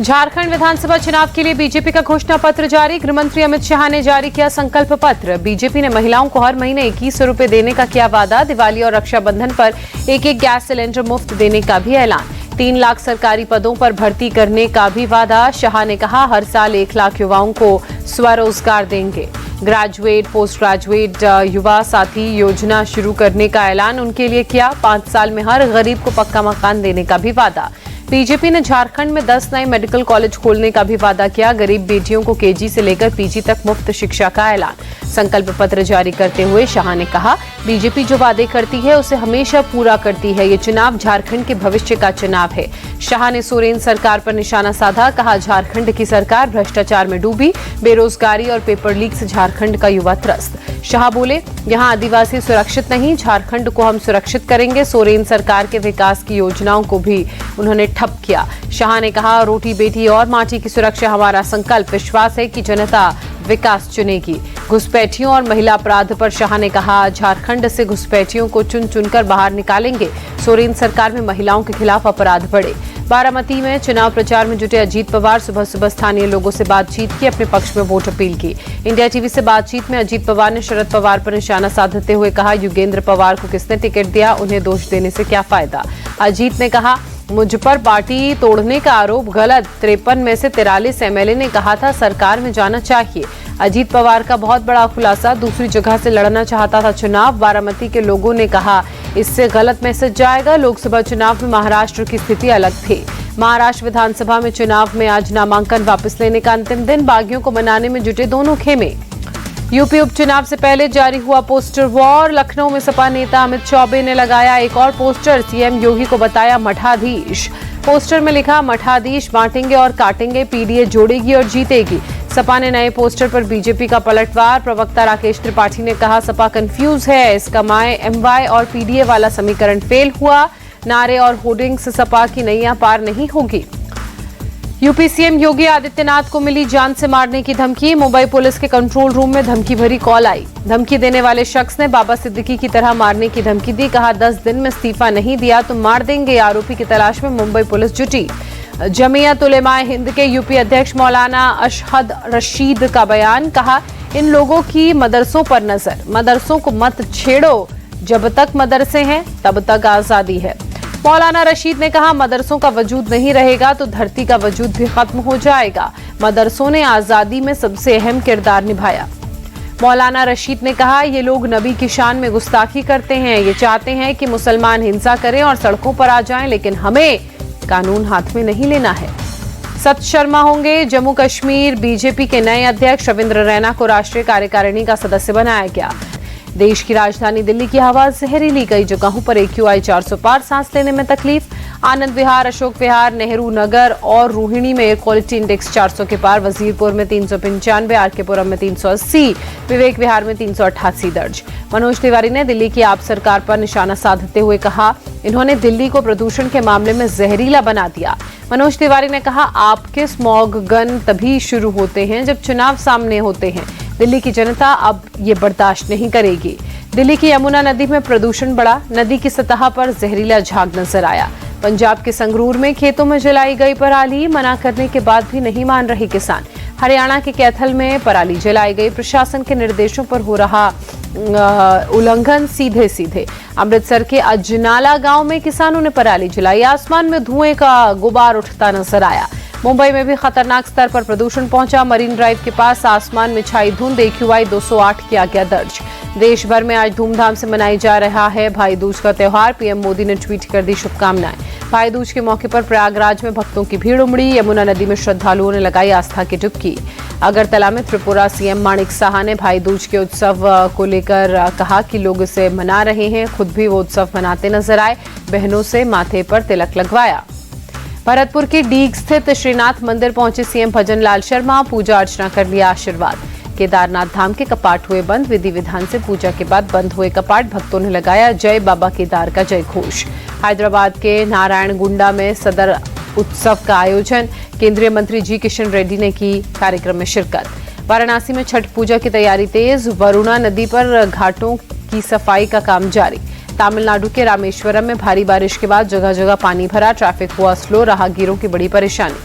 झारखंड विधानसभा चुनाव के लिए बीजेपी का घोषणा पत्र जारी। गृहमंत्री अमित शाह ने जारी किया संकल्प पत्र। बीजेपी ने महिलाओं को हर महीने 2100 रुपए देने का किया वादा। दिवाली और रक्षाबंधन पर एक गैस सिलेंडर मुफ्त देने का भी ऐलान। 3 लाख सरकारी पदों पर भर्ती करने का भी वादा। शाह ने कहा हर साल 1 लाख युवाओं को स्वरोजगार देंगे। ग्रेजुएट पोस्ट ग्रेजुएट युवा साथी योजना शुरू करने का ऐलान उनके लिए किया। 5 साल में हर गरीब को पक्का मकान देने का भी वादा। बीजेपी ने झारखंड में 10 नए मेडिकल कॉलेज खोलने का भी वादा किया। गरीब बेटियों को केजी से लेकर पीजी तक मुफ्त शिक्षा का ऐलान। संकल्प पत्र जारी करते हुए शाह ने कहा बीजेपी जो वादे करती है उसे हमेशा पूरा करती है। ये चुनाव झारखंड के भविष्य का चुनाव है। शाह ने सोरेन सरकार पर निशाना साधा। कहा झारखंड की सरकार भ्रष्टाचार में डूबी, बेरोजगारी और पेपर लीक से झारखंड का युवा त्रस्त। शाह बोले यहाँ आदिवासी सुरक्षित नहीं, झारखंड को हम सुरक्षित करेंगे। सोरेन सरकार के विकास की योजनाओं को भी उन्होंने ठप किया। शाह ने कहा रोटी बेटी और माटी की सुरक्षा हमारा संकल्प। विश्वास है कि जनता विकास चुनेगी। घुसपैठियों और महिला अपराध पर शाह ने कहा झारखंड से घुसपैठियों को चुन चुनकर बाहर निकालेंगे। सोरेन सरकार में महिलाओं के खिलाफ अपराध बढ़े। बारामती में चुनाव प्रचार में जुटे अजीत पवार सुबह सुबह स्थानीय लोगों से बातचीत की, अपने पक्ष में वोट अपील की। इंडिया टीवी से बातचीत में अजीत पवार ने शरद पवार पर निशाना साधते हुए कहा युगेंद्र पवार को किसने टिकट दिया, उन्हें दोष देने से क्या फायदा। अजीत ने कहा मुझ पर पार्टी तोड़ने का आरोप गलत। 53 में से 43 एमएलए ने कहा था सरकार में जाना चाहिए। अजीत पवार का बहुत बड़ा खुलासा, दूसरी जगह से लड़ना चाहता था चुनाव। बारामती के लोगों ने कहा इससे गलत मैसेज जाएगा। लोकसभा चुनाव में महाराष्ट्र की स्थिति अलग थी। महाराष्ट्र विधानसभा में चुनाव में आज नामांकन वापस लेने का अंतिम दिन। बागियों को मनाने में जुटे दोनों खेमे। यूपी उपचुनाव से पहले जारी हुआ पोस्टर वॉर। लखनऊ में सपा नेता अमित चौबे ने लगाया एक और पोस्टर। सीएम योगी को बताया मठाधीश। पोस्टर में लिखा मठाधीश बांटेंगे और काटेंगे, पीडीए जोड़ेगी और जीतेगी। सपा ने नए पोस्टर पर बीजेपी का पलटवार। प्रवक्ता राकेश त्रिपाठी ने कहा सपा कंफ्यूज है, इसका एमवाई और पीडीए वाला समीकरण फेल हुआ। नारे और होर्डिंग्स से सपा की नैया पार नहीं होगी। यूपी सीएम योगी आदित्यनाथ को मिली जान से मारने की धमकी। मुंबई पुलिस के कंट्रोल रूम में धमकी भरी कॉल आई। धमकी देने वाले शख्स ने बाबा सिद्दीकी की तरह मारने की धमकी दी। कहा 10 दिन में इस्तीफा नहीं दिया तो मार देंगे। आरोपी की तलाश में मुंबई पुलिस जुटी। जमीयत उलेमाए हिंद के यूपी अध्यक्ष मौलाना अशहद रशीद का बयान। कहा इन लोगों की मदरसों पर नजर, मदरसों को मत छेड़ो, जब तक मदरसे हैं तब तक आजादी है। मौलाना रशीद ने कहा मदरसों का वजूद नहीं रहेगा तो धरती का वजूद भी खत्म हो जाएगा। मदरसों ने आजादी में सबसे अहम किरदार निभाया। मौलाना रशीद ने कहा ये लोग नबी की शान में गुस्ताखी करते हैं। ये चाहते हैं कि मुसलमान हिंसा करें और सड़कों पर आ जाएं, लेकिन हमें कानून हाथ में नहीं लेना है। सत शर्मा होंगे जम्मू कश्मीर बीजेपी के नए अध्यक्ष। रविंद्र रैना को राष्ट्रीय कार्यकारिणी का सदस्य बनाया गया। देश की राजधानी दिल्ली की हवा जहरीली, कई जगहों पर AQI 400 पार, सांस लेने में तकलीफ। आनंद विहार, अशोक विहार, नेहरू नगर और रोहिणी में एयर क्वालिटी इंडेक्स 400 के पार। वजीरपुर में 395, आरकेपुरम में 380, विवेक विहार में 388 दर्ज। मनोज तिवारी ने दिल्ली की आप सरकार पर निशाना साधते हुए कहा इन्होंने दिल्ली को प्रदूषण के मामले में जहरीला बना दिया। मनोज तिवारी ने कहा आपके स्मॉग गन तभी शुरू होते हैं जब चुनाव सामने होते हैं। दिल्ली की जनता अब ये बर्दाश्त नहीं करेगी। दिल्ली की यमुना नदी में प्रदूषण बढ़ा। नदी की सतह पर जहरीला झाग नजर आया। पंजाब के संगरूर में खेतों में जलाई गई पराली, मना करने के बाद भी नहीं मान रहे किसान। हरियाणा के कैथल में पराली जलाई गई। प्रशासन के निर्देशों पर हो रहा उल्लंघन सीधे सीधे। अमृतसर के अजनाला गांव में किसानों ने पराली जलाई। आसमान में धुएं का गुबार उठता नजर आया। मुंबई में भी खतरनाक स्तर पर प्रदूषण पहुंचा। मरीन ड्राइव के पास आसमान में छाई धुंध। AQI 208 किया गया दर्ज। देश भर में आज धूमधाम से मनाई जा रहा है भाई दूज का त्योहार। पीएम मोदी ने ट्वीट कर दी शुभकामनाएं। भाई दूज के मौके पर प्रयागराज में भक्तों की भीड़ उमड़ी। यमुना नदी में श्रद्धालुओं ने लगाई आस्था की डुबकी। अगरतला में त्रिपुरा सीएम माणिक साहा ने भाई दूज के उत्सव को लेकर कहा कि लोग इसे मना रहे हैं, खुद भी वो उत्सव मनाते नजर आए। बहनों से माथे पर तिलक लगवाया। भरतपुर के डीग स्थित श्रीनाथ मंदिर पहुंचे सीएम भजन लाल शर्मा। पूजा अर्चना कर लिया आशीर्वाद। केदारनाथ धाम के कपाट हुए बंद। विधि विधान से पूजा के बाद बंद हुए कपाट। भक्तों ने लगाया जय बाबा केदार का जय घोष। हैदराबाद के नारायणगुंडा में सदर उत्सव का आयोजन। केंद्रीय मंत्री जी किशन रेड्डी ने की कार्यक्रम में शिरकत। वाराणसी में छठ पूजा की तैयारी तेज। वरुणा नदी पर घाटों की सफाई का काम जारी। तमिलनाडु के रामेश्वरम में भारी बारिश के बाद जगह जगह पानी भरा। ट्रैफिक हुआ स्लो। राहगीरों की बड़ी परेशानी।